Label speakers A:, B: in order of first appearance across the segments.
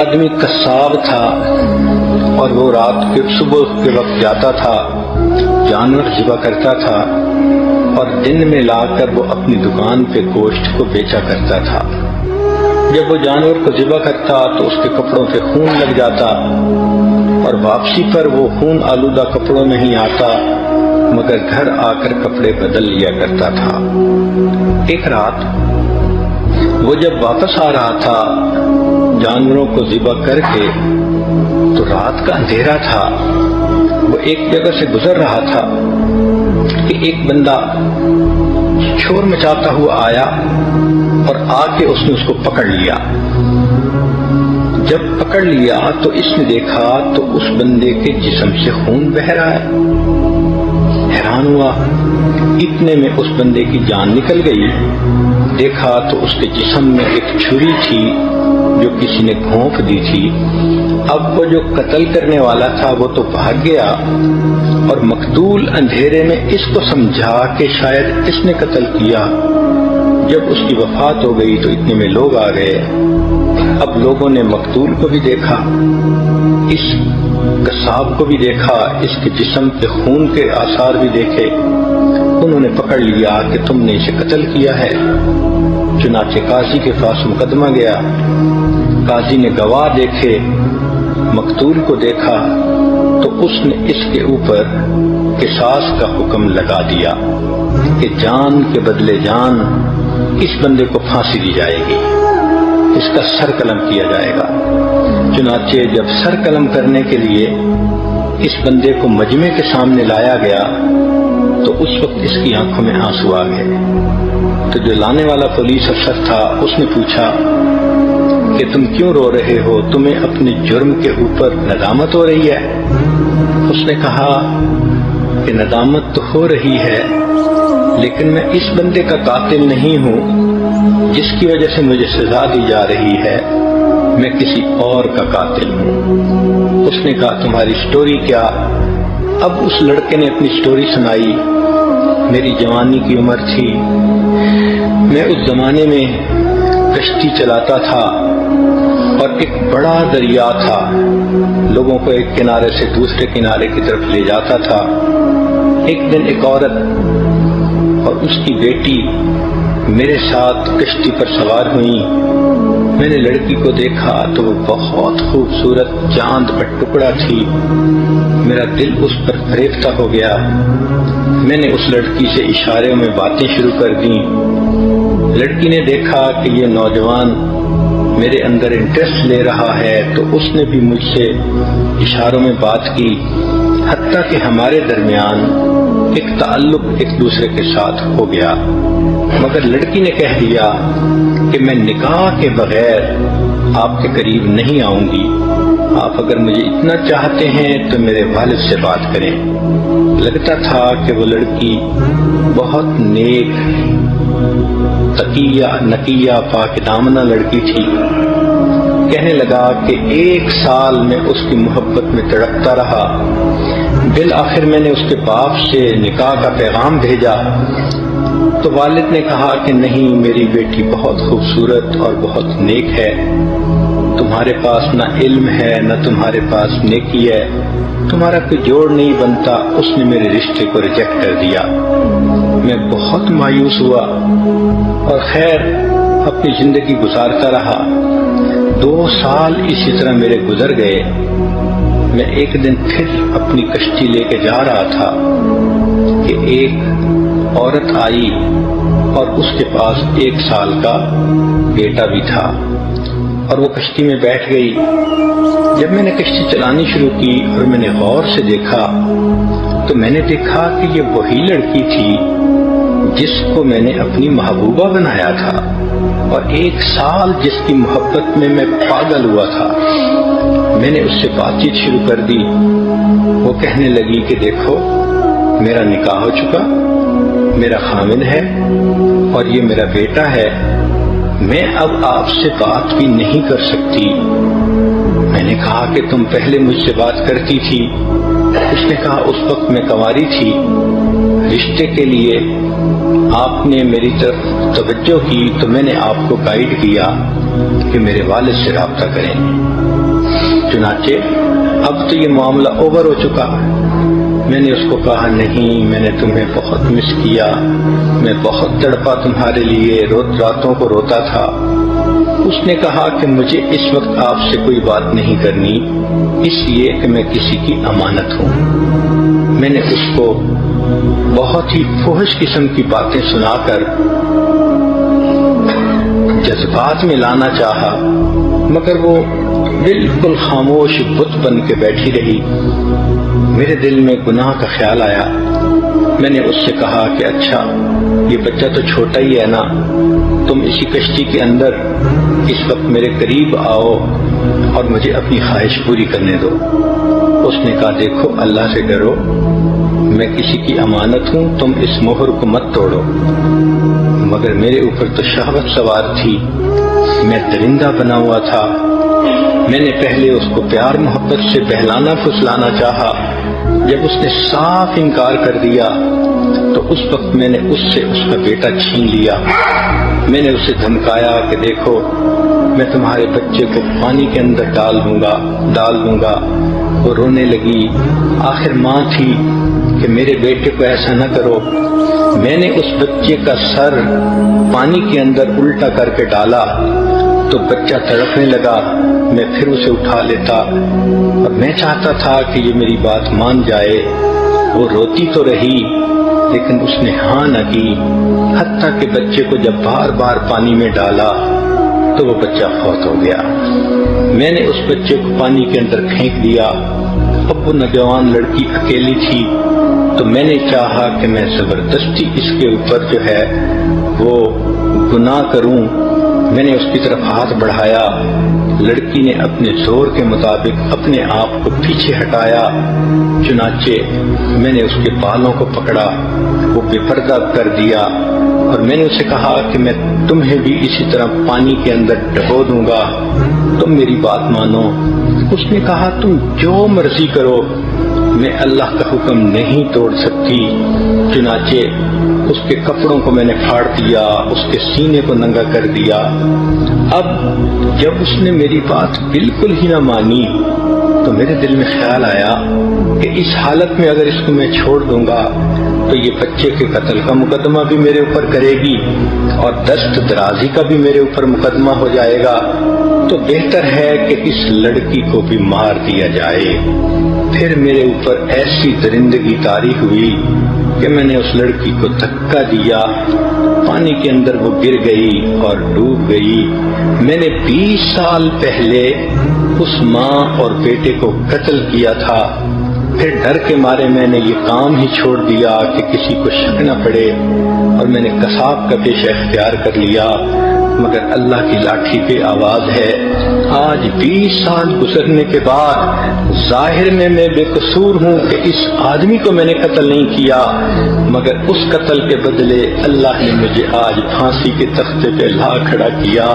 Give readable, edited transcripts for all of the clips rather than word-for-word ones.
A: آدمی قصاب تھا اور وہ رات کے صبح کے وقت جاتا تھا، جانور ذبح کرتا تھا اور دن میں لا کر وہ اپنی دکان پہ گوشت کو بیچا کرتا تھا۔ جب وہ جانور کو ذبح کرتا تو اس کے کپڑوں پہ خون لگ جاتا اور واپسی پر وہ خون آلودہ کپڑوں میں ہی آتا، مگر گھر آ کر کپڑے بدل لیا کرتا تھا۔ ایک رات وہ جب واپس آ رہا تھا جانوروں کو ذبح کر کے، تو رات کا اندھیرا تھا، وہ ایک جگہ سے گزر رہا تھا کہ ایک بندہ شور مچاتا ہوا آیا اور آ کے اس نے اس کو پکڑ لیا۔ جب پکڑ لیا تو اس نے دیکھا تو اس بندے کے جسم سے خون بہہ رہا ہے۔ حیران ہوا، اتنے میں اس بندے کی جان نکل گئی۔ دیکھا تو اس کے جسم میں ایک چھری تھی جو کسی نے گھونپ دی تھی۔ اب وہ جو قتل کرنے والا تھا وہ تو بھاگ گیا اور مقتول اندھیرے میں اس کو سمجھا کہ شاید اس نے قتل کیا۔ جب اس کی وفات ہو گئی تو اتنے میں لوگ آ گئے۔ اب لوگوں نے مقتول کو بھی دیکھا، اس قصاب کو بھی دیکھا، اس کے جسم پہ خون کے آثار بھی دیکھے۔ انہوں نے پکڑ لیا کہ تم نے اسے قتل کیا ہے۔ چنانچہ قاضی کے پاس مقدمہ گیا، قاضی نے گواہ دیکھے، مقتول کو دیکھا تو اس نے اس کے اوپر قصاص کا حکم لگا دیا کہ جان کے بدلے جان، اس بندے کو پھانسی دی جائے گی، اس کا سر قلم کیا جائے گا۔ چنانچہ جب سر قلم کرنے کے لیے اس بندے کو مجمع کے سامنے لایا گیا تو اس وقت اس کی آنکھوں میں آنسو آ گئے۔ تو جو لانے والا پولیس افسر تھا اس نے پوچھا کہ تم کیوں رو رہے ہو، تمہیں اپنے جرم کے اوپر ندامت ہو رہی ہے؟ اس نے کہا کہ ندامت تو ہو رہی ہے، لیکن میں اس بندے کا قاتل نہیں ہوں جس کی وجہ سے مجھے سزا دی جا رہی ہے، میں کسی اور کا قاتل ہوں۔ اس نے کہا تمہاری سٹوری کیا؟ اب اس لڑکے نے اپنی سٹوری سنائی۔ میری جوانی کی عمر تھی، میں اس زمانے میں کشتی چلاتا تھا اور ایک بڑا دریا تھا، لوگوں کو ایک کنارے سے دوسرے کنارے کی طرف لے جاتا تھا۔ ایک دن ایک عورت اور اس کی بیٹی میرے ساتھ کشتی پر سوار ہوئیں۔ میں نے لڑکی کو دیکھا تو وہ بہت خوبصورت چاند کا ٹکڑا تھی، میرا دل اس پر فریفتہ ہو گیا۔ میں نے اس لڑکی سے اشاروں میں باتیں شروع کر دیں۔ لڑکی نے دیکھا کہ یہ نوجوان میرے اندر انٹرسٹ لے رہا ہے تو اس نے بھی مجھ سے اشاروں میں بات کی، حتیٰ کہ ہمارے درمیان ایک تعلق ایک دوسرے کے ساتھ ہو گیا۔ مگر لڑکی نے کہہ دیا کہ میں نکاح کے بغیر آپ کے قریب نہیں آؤں گی، آپ اگر مجھے اتنا چاہتے ہیں تو میرے والد سے بات کریں۔ لگتا تھا کہ وہ لڑکی بہت نیک، تقیہ، نقیہ، پاک دامنہ لڑکی تھی۔ کہنے لگا کہ 1 سال میں اس کی محبت میں تڑپتا رہا، بالآخر میں نے اس کے باپ سے نکاح کا پیغام بھیجا تو والد نے کہا کہ نہیں، میری بیٹی بہت خوبصورت اور بہت نیک ہے، تمہارے پاس نہ علم ہے نہ تمہارے پاس نیکی ہے، تمہارا کوئی جوڑ نہیں بنتا۔ اس نے میرے رشتے کو ریجیکٹ کر دیا۔ میں بہت مایوس ہوا اور خیر اپنی زندگی گزارتا رہا۔ 2 سال اسی طرح میرے گزر گئے۔ میں ایک دن پھر اپنی کشتی لے کے جا رہا تھا کہ ایک عورت آئی اور اس کے پاس 1 سال کا بیٹا بھی تھا اور وہ کشتی میں بیٹھ گئی۔ جب میں نے کشتی چلانی شروع کی اور میں نے غور سے دیکھا تو میں نے دیکھا کہ یہ وہی لڑکی تھی جس کو میں نے اپنی محبوبہ بنایا تھا اور 1 سال جس کی محبت میں پاگل ہوا تھا۔ میں نے اس سے بات چیت شروع کر دی۔ وہ کہنے لگی کہ دیکھو، میرا نکاح ہو چکا، میرا خامد ہے اور یہ میرا بیٹا ہے، میں اب آپ سے بات بھی نہیں کر سکتی۔ میں نے کہا کہ تم پہلے مجھ سے بات کرتی تھی۔ اس نے کہا اس وقت میں کنواری تھی، رشتے کے لیے آپ نے میری طرف توجہ کی تو میں نے آپ کو گائیڈ کیا کہ میرے والد سے رابطہ کریں۔ چنانچہ اب تو یہ معاملہ اوور ہو چکا۔ میں نے اس کو کہا نہیں، میں نے تمہیں بہت مس کیا، میں بہت تڑپا تمہارے لیے، راتوں کو روتا تھا۔ اس نے کہا کہ مجھے اس وقت آپ سے کوئی بات نہیں کرنی، اس لیے کہ میں کسی کی امانت ہوں۔ میں نے اس کو بہت ہی فحش قسم کی باتیں سنا کر جذبات میں لانا چاہا، مگر وہ بالکل خاموش بت بن کے بیٹھی رہی۔ میرے دل میں گناہ کا خیال آیا۔ میں نے اس سے کہا کہ اچھا یہ بچہ تو چھوٹا ہی ہے نا، تم اسی کشتی کے اندر اس وقت میرے قریب آؤ اور مجھے اپنی خواہش پوری کرنے دو۔ اس نے کہا دیکھو اللہ سے ڈرو، میں کسی کی امانت ہوں، تم اس مہر کو مت توڑو۔ مگر میرے اوپر تو شہوت سوار تھی، میں درندہ بنا ہوا تھا۔ میں نے پہلے اس کو پیار محبت سے بہلانا پھسلانا چاہا، جب اس نے صاف انکار کر دیا تو اس وقت میں نے اس سے اس کا بیٹا چھین لیا۔ میں نے اسے دھمکایا کہ دیکھو میں تمہارے بچے کو پانی کے اندر ڈال دوں گا۔ وہ رونے لگی، آخر ماں تھی کہ میرے بیٹے کو ایسا نہ کرو۔ میں نے اس بچے کا سر پانی کے اندر الٹا کر کے ڈالا تو بچہ تڑپنے لگا، میں پھر اسے اٹھا لیتا اور میں چاہتا تھا کہ یہ میری بات مان جائے۔ وہ روتی تو رہی لیکن اس نے ہاں نہ کی، حتیٰ کہ بچے کو جب بار بار پانی میں ڈالا تو وہ بچہ فوت ہو گیا۔ میں نے اس بچے کو پانی کے اندر پھینک دیا۔ اب وہ نوجوان لڑکی اکیلی تھی تو میں نے چاہا کہ میں زبردستی اس کے اوپر جو ہے وہ گناہ کروں۔ میں نے اس کی طرف ہاتھ بڑھایا، لڑکی نے اپنے زور کے مطابق اپنے آپ کو پیچھے ہٹایا، چنانچہ میں نے اس کے بالوں کو پکڑا، وہ بے پردہ کر دیا اور میں نے اسے کہا کہ میں تمہیں بھی اسی طرح پانی کے اندر ڈبو دوں گا، تم میری بات مانو۔ اس نے کہا تم جو مرضی کرو، میں اللہ کا حکم نہیں توڑ سکتی۔ چنانچہ اس کے کپڑوں کو میں نے پھاڑ دیا، اس کے سینے کو ننگا کر دیا۔ اب جب اس نے میری بات بالکل ہی نہ مانی تو میرے دل میں خیال آیا کہ اس حالت میں اگر اس کو میں چھوڑ دوں گا تو یہ بچے کے قتل کا مقدمہ بھی میرے اوپر کرے گی اور دست درازی کا بھی میرے اوپر مقدمہ ہو جائے گا، تو بہتر ہے کہ اس لڑکی کو بھی مار دیا جائے۔ پھر میرے اوپر ایسی درندگی طاری ہوئی کہ میں نے اس لڑکی کو دھکا دیا، پانی کے اندر وہ گر گئی اور ڈوب گئی۔ میں نے 20 سال پہلے اس ماں اور بیٹے کو قتل کیا تھا، پھر ڈر کے مارے میں نے یہ کام ہی چھوڑ دیا کہ کسی کو شک نہ پڑے اور میں نے قصاب کا پیشہ اختیار کر لیا، مگر اللہ کی لاٹھی پہ آواز ہے۔ آج 20 سال گزرنے کے بعد ظاہر میں بے قصور ہوں کہ اس آدمی کو میں نے قتل نہیں کیا، مگر اس قتل کے بدلے اللہ نے مجھے آج پھانسی کے تختے پہ لا کھڑا کیا۔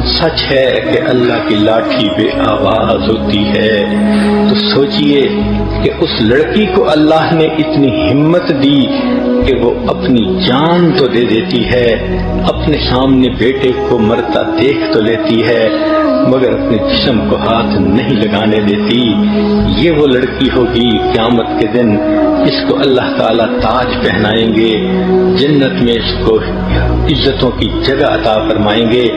A: سچ ہے کہ اللہ کی لاٹھی بے آواز ہوتی ہے۔ تو سوچئے کہ اس لڑکی کو اللہ نے اتنی ہمت دی کہ وہ اپنی جان تو دے دیتی ہے، اپنے سامنے بیٹے کو مرتا دیکھ تو لیتی ہے، مگر اپنے جسم کو ہاتھ نہیں لگانے دیتی۔ یہ وہ لڑکی ہوگی قیامت کے دن، اس کو اللہ تعالیٰ تاج پہنائیں گے، جنت میں اس کو عزتوں کی جگہ عطا فرمائیں گے۔